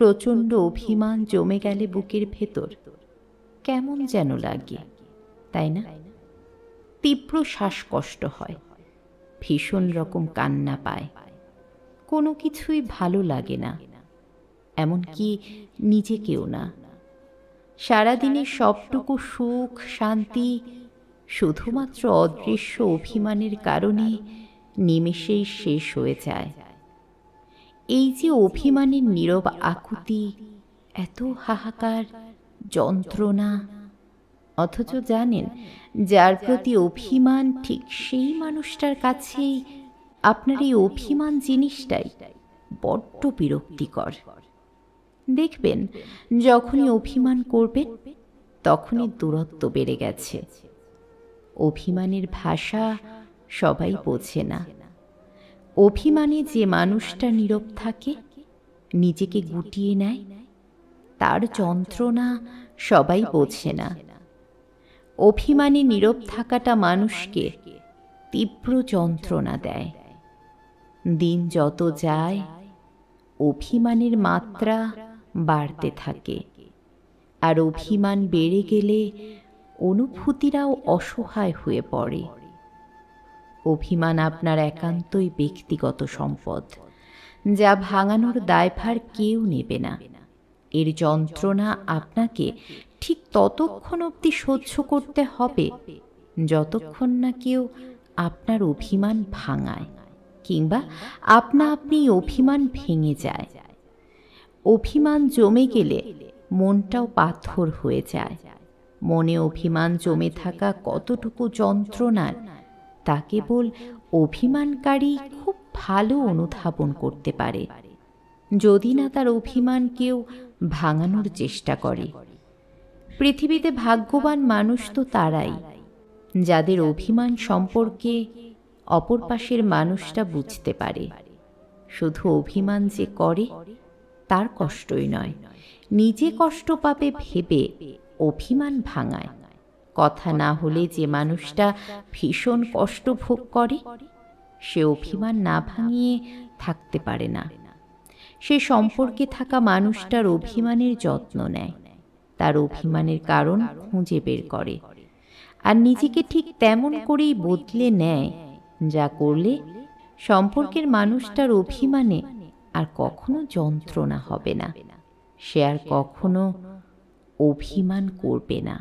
প্রচণ্ড অভিমান জমে গেলে বুকের ভেতর কেমন যেন লাগে, তাই না? তীব্র শ্বাসকষ্ট হয়, ভীষণ রকম কান্না পায়, কোনো কিছুই ভালো লাগে না, এমনকি নিজেকেও না। সারাদিনের সবটুকু সুখ শান্তি শুধুমাত্র অদৃশ্য অভিমানের কারণে নিমেষেই শেষ হয়ে যায়। এই যে অভিমানের নীরব আকুতি, এত হাহাকার, যন্ত্রণা, অথচ জানেন যার প্রতি অভিমান ঠিক সেই মানুষটার কাছেই আপনার এই অভিমান জিনিসটাই বড্ড বিরক্তিকর। দেখবেন যখনই অভিমান করবেন তখনই দূরত্ব বেড়ে গেছে। অভিমানের ভাষা সবাই বোঝে না। অভিমানে যে মানুষটা নীরব থাকে, নিজেকে গুটিয়ে নেয়, তার যন্ত্রণা সবাই বোঝে না। অভিমানে নীরব থাকাটা মানুষকে তীব্র যন্ত্রণা দেয়। দিন যত যায় অভিমানের মাত্রা বাড়তে থাকে, আর অভিমান বেড়ে গেলে অনুভূতিরাও অসহায় হয়ে পড়ে। অভিমান আপনার একান্তই ব্যক্তিগত সম্পদ, যা ভাঙানোর দায়ভার কেউ নেবে না। এর যন্ত্রণা আপনাকে ঠিক ততক্ষণ অবধি সহ্য করতে হবে যতক্ষণ না কেউ আপনার অভিমান ভাঙায়, কিংবা আপনি অভিমান ভেঙে যায়। অভিমান জমে গেলে মনটাও পাথর হয়ে যায়। মনে অভিমান জমে থাকা কতটুকু যন্ত্রণার, তা কেবল অভিমানকারী খুব ভালো অনুধাবন করতে পারে, যদি না তার অভিমান কেউ ভাঙানোর চেষ্টা করে। পৃথিবীতে ভাগ্যবান মানুষ তো তারাই, যাদের অভিমান সম্পর্কে অপর পাশের মানুষটা বুঝতে পারে। শুধু অভিমান যে করে তার কষ্টই নয়, নিজে কষ্ট পাবে ভেবে অভিমান ভাঙায়। কথা না হলে যে মানুষটা ভীষণ কষ্ট ভোগ করে, সে অভিমান না ভাঙিয়ে থাকতে পারে না। সে সম্পর্কে থাকা মানুষটার অভিমানের যত্ন নেয়, তার অভিমানের কারণ খুঁজে বের করে, আর নিজেকে ঠিক তেমন করেই বদলে নেয়, যা করলে সম্পর্কের মানুষটার অভিমানে আর কখনো যন্ত্রণা হবে না। সে আর কখনো অভিমান করবে না।